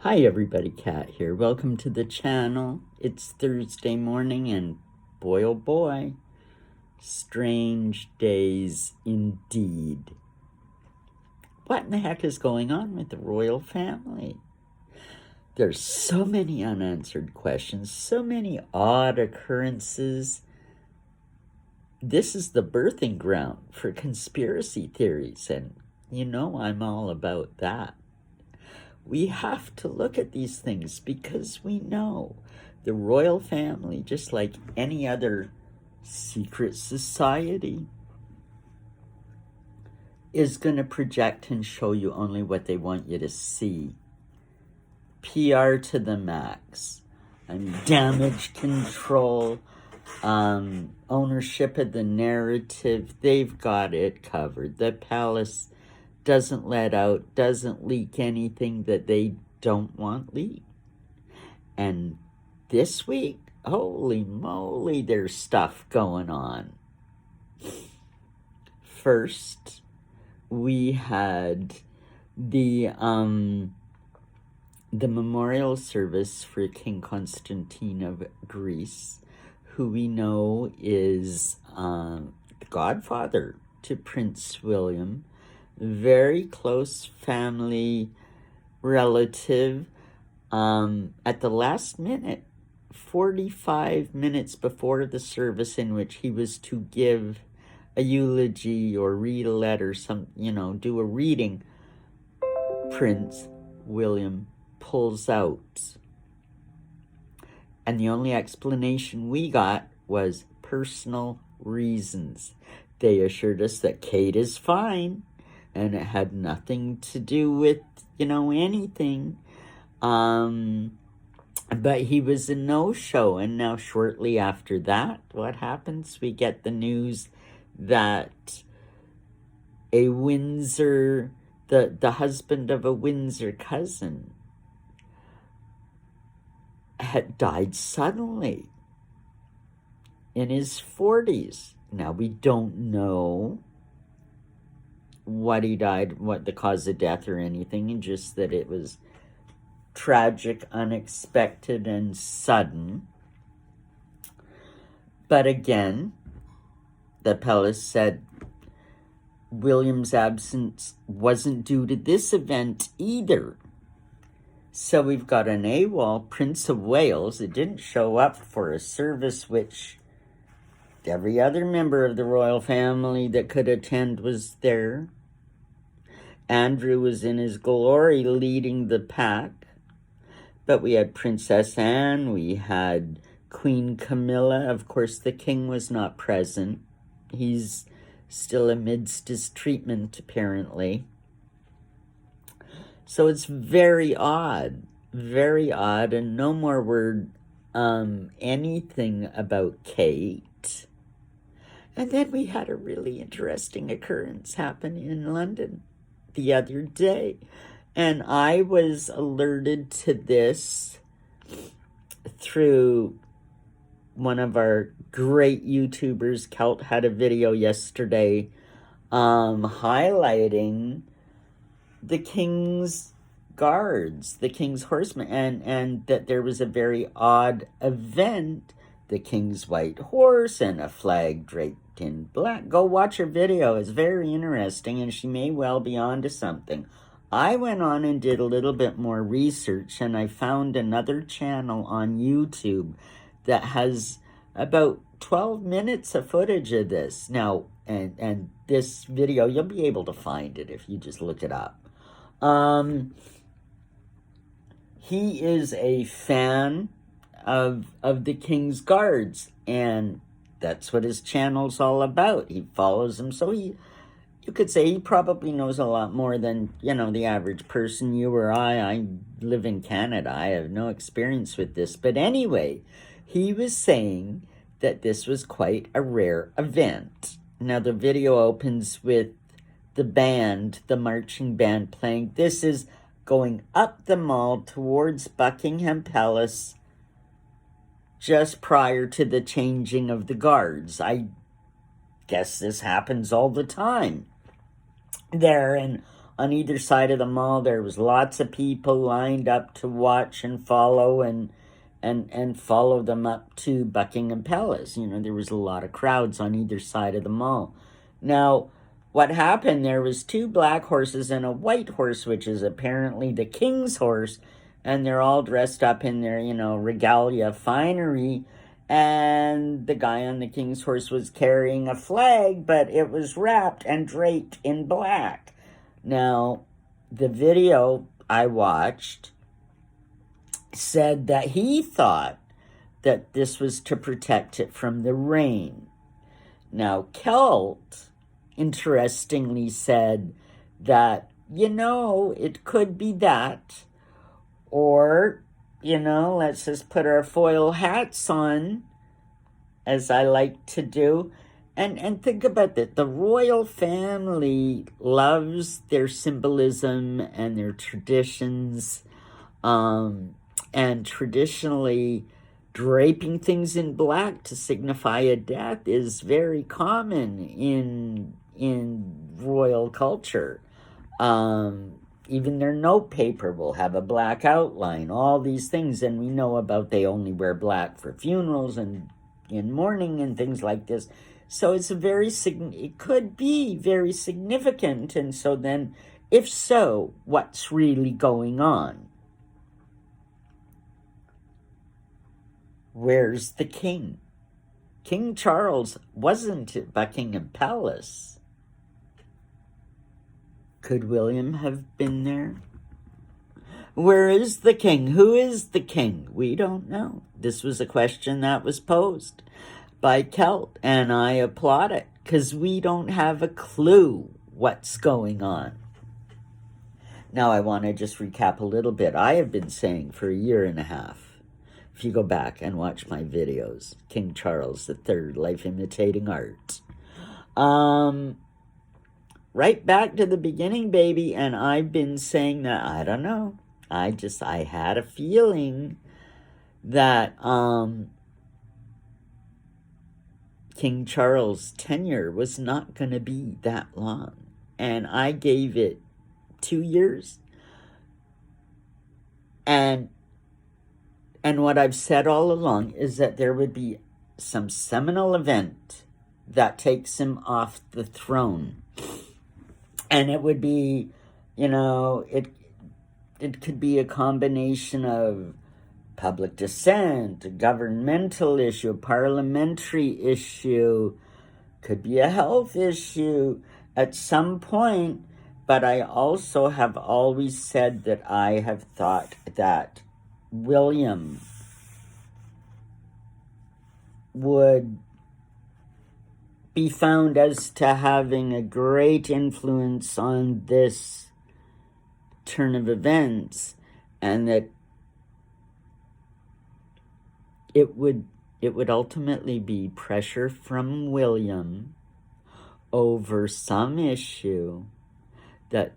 Hi everybody, Kat here. Welcome to the channel. It's Thursday morning and boy oh boy, strange days indeed. What in the heck is going on with the royal family? There's so many unanswered questions, so many odd occurrences. This is the birthing ground for conspiracy theories, and you know I'm all about that. We have to look at these things because we know the royal family, just like any other secret society, is going to project and show you only what they want you to see. PR to the max, and damage control, ownership of the narrative. They've got it covered. The palace doesn't let out, doesn't leak anything that they don't want leaked. And this week, holy moly, there's stuff going on. First, we had the memorial service for King Constantine of Greece, who we know is the godfather to Prince William, very close family relative. At the last minute, 45 minutes before the service in which he was to give a eulogy or read a letter, do a reading, Prince William pulls out. And the only explanation we got was personal reasons. They assured us that Kate is fine, and it had nothing to do with, anything. But he was a no-show, and now shortly after that, what happens? We get the news that a Windsor, the husband of a Windsor cousin, had died suddenly in his 40s. Now, we don't know what he died, what the cause of death or anything, and just that it was tragic, unexpected, and sudden. But again, the palace said William's absence wasn't due to this event either. So we've got an AWOL Prince of Wales that didn't show up for a service which every other member of the royal family that could attend was there. Andrew was in his glory leading the pack. But we had Princess Anne, we had Queen Camilla. Of course, the king was not present. He's still amidst his treatment, apparently. So it's very odd, and no more word anything about Kate. And then we had a really interesting occurrence happen in London the other day. And I was alerted to this through one of our great YouTubers. Kelt had a video yesterday highlighting the King's guards, the King's horsemen, and that there was a very odd event, the King's white horse and a flag draped in black. Go watch her video. It's very interesting, and she may well be onto something. I went on and did a little bit more research, and I found another channel on YouTube that has about 12 minutes of footage of this. Now, and this video, you'll be able to find it if you just look it up. He is a fan of the King's Guards, and that's what his channel's all about. He follows them, so you could say he probably knows a lot more than, the average person, you or I. I live in Canada. I have no experience with this. But anyway, he was saying that this was quite a rare event. Now, the video opens with the band, the marching band playing. This is going up the mall towards Buckingham Palace just prior to the changing of the guards. I guess this happens all the time there, and on either side of the mall. There was lots of people lined up to watch and follow and follow them up to Buckingham Palace. You know, there was a lot of crowds on either side of the mall. Now, what happened, there was 2 black horses and a white horse, which is apparently the king's horse, and they're all dressed up in their, you know, regalia finery, and the guy on the king's horse was carrying a flag, but it was wrapped and draped in black. Now, the video I watched said that he thought that this was to protect it from the rain. Now, Kelt interestingly said that, you know, it could be that, or, you know, let's just put our foil hats on, as I like to do, and think about that. The royal family loves their symbolism and their traditions, and traditionally draping things in black to signify a death is very common in royal culture. Even their note paper will have a black outline, all these things, and we know about they only wear black for funerals and in mourning and things like this. So it's it could be very significant. And so then, if so, what's really going on? Where's the king? King Charles wasn't at Buckingham Palace. Could William have been there? Where is the king? Who is the king? We don't know. This was a question that was posed by Kelt, and I applaud it, because we don't have a clue what's going on. Now, I want to just recap a little bit. I have been saying for a year and a half, if you go back and watch my videos, King Charles III, Life Imitating Art. Right back to the beginning, baby, and I've been saying that, I don't know. I had a feeling that King Charles' tenure was not going to be that long. And I gave it 2 years. And what I've said all along is that there would be some seminal event that takes him off the throne. And it would be, you know, it could be a combination of public dissent, a governmental issue, a parliamentary issue, could be a health issue at some point. But I also have always said that I have thought that William would be found as to having a great influence on this turn of events, and that it would ultimately be pressure from William over some issue that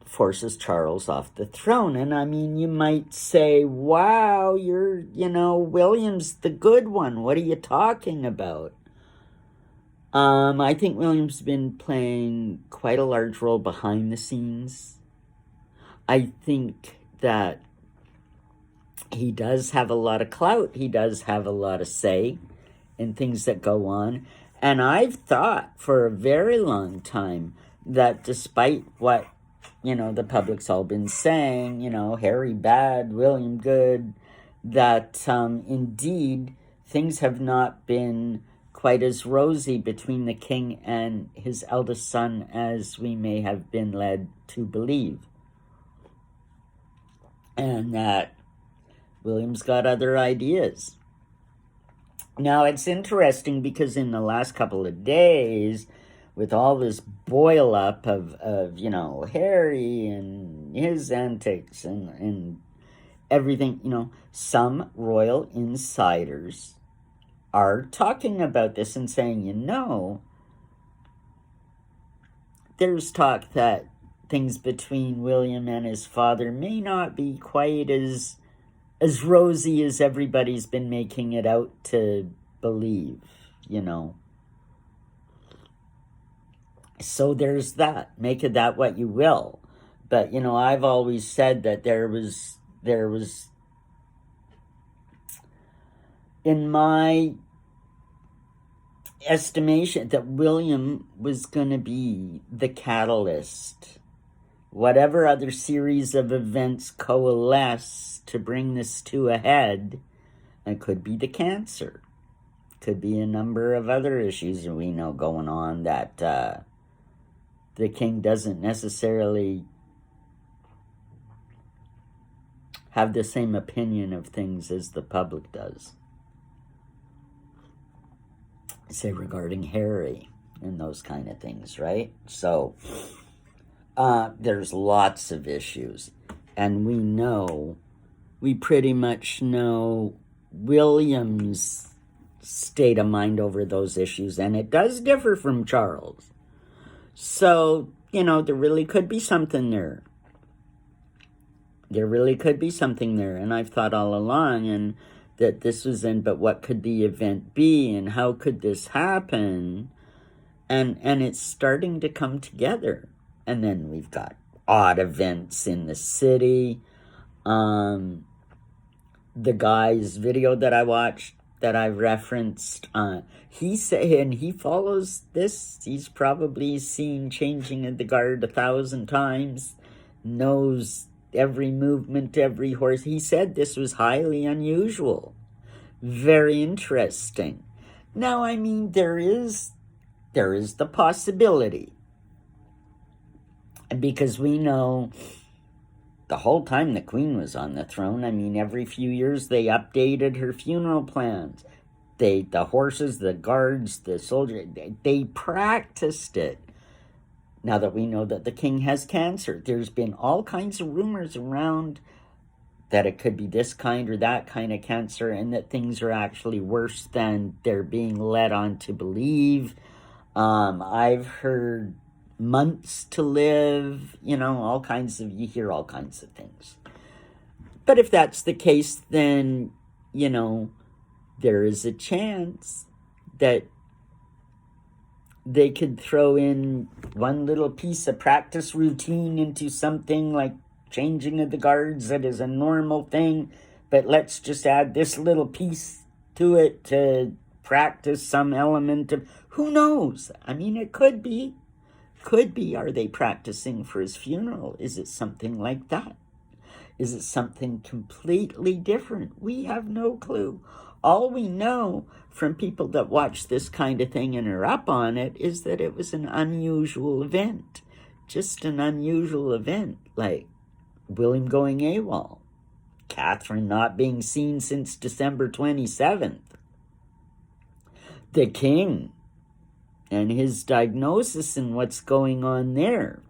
forces Charles off the throne. And I mean, you might say, wow, William's the good one. What are you talking about? I think William's been playing quite a large role behind the scenes. I think that he does have a lot of clout. He does have a lot of say in things that go on. And I've thought for a very long time that despite what, the public's all been saying, Harry bad, William good, that indeed things have not been quite as rosy between the king and his eldest son as we may have been led to believe. And that William's got other ideas. Now, it's interesting because in the last couple of days, with all this boil up of Harry and his antics and everything, some royal insiders are talking about this and saying, there's talk that things between William and his father may not be quite as rosy as everybody's been making it out to believe, So there's that. Make of that what you will. But, you know, I've always said that there was, in my estimation, that William was going to be the catalyst. Whatever other series of events coalesce to bring this to a head, it could be the cancer. Could be a number of other issues we know going on that the king doesn't necessarily have the same opinion of things as the public does. Say regarding Harry and those kind of things, right? So there's lots of issues. And we pretty much know William's state of mind over those issues, and it does differ from Charles. So, you know, there really could be something there. There really could be something there, and I've thought all along, and that this was in, but what could the event be, and how could this happen? And it's starting to come together. And then we've got odd events in the city. The guy's video that I watched, that I referenced, he said, and he follows this, he's probably seen Changing of the Guard 1,000 times, knows every movement, every horse. He said this was highly unusual, very interesting. Now, I mean, there is the possibility, because we know the whole time the Queen was on the throne, I mean, every few years they updated her funeral plans. The horses, the guards, the soldiers, they practiced it. Now that we know that the king has cancer, there's been all kinds of rumors around that it could be this kind or that kind of cancer, and that things are actually worse than they're being led on to believe. I've heard months to live, you know, you hear all kinds of things. But if that's the case, then, you know, there is a chance that they could throw in one little piece of practice routine into something like Changing of the Guards that is a normal thing, but let's just add this little piece to it to practice some element of, who knows? I mean, it could be. Are they practicing for his funeral? Is it something like that? Is it something completely different? We have no clue. All we know from people that watch this kind of thing and are up on it is that it was an unusual event. Just an unusual event, like William going AWOL, Catherine not being seen since December 27th, the king and his diagnosis and what's going on there.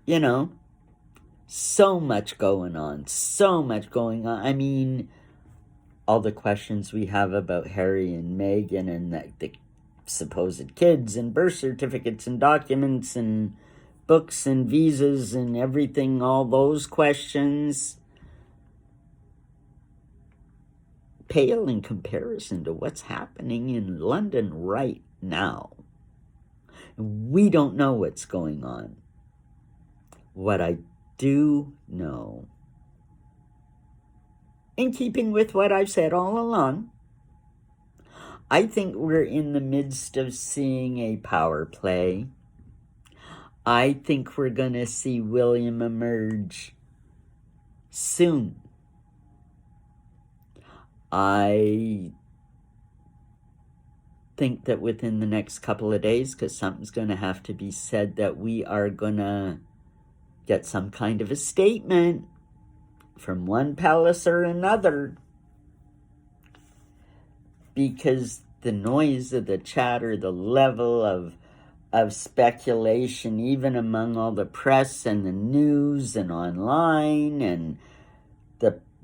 You know, so much going on. I mean, all the questions we have about Harry and Meghan and the supposed kids and birth certificates and documents and books and visas and everything, all those questions pale in comparison to what's happening in London right now. We don't know what's going on. What I do know, in keeping with what I've said all along, I think we're in the midst of seeing a power play. I think we're going to see William emerge soon. I think that within the next couple of days, because something's going to have to be said, that we are going to get some kind of a statement from one palace or another, because the noise of the chatter, the level of speculation, even among all the press and the news and online and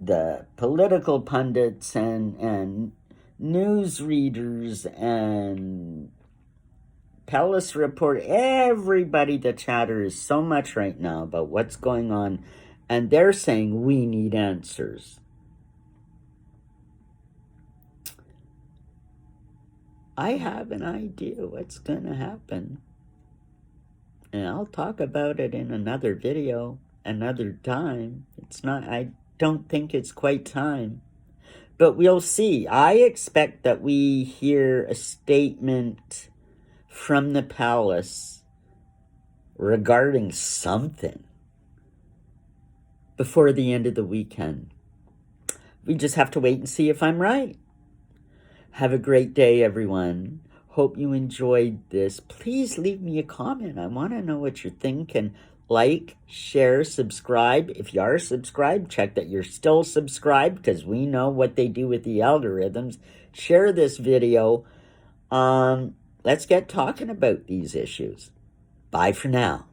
the political pundits and news readers and palace report, everybody, the chatter is so much right now about what's going on, and they're saying we need answers. I have an idea what's going to happen. And I'll talk about it in another video, another time. I don't think it's quite time. But we'll see. I expect that we hear a statement from the palace regarding something before the end of the weekend. We just have to wait and see if I'm right. Have a great day, everyone. Hope you enjoyed this. Please leave me a comment. I want to know what you're thinking. Like, share, subscribe. If you are subscribed, check that you're still subscribed, because we know what they do with the algorithms. Share this video. Let's get talking about these issues. Bye for now.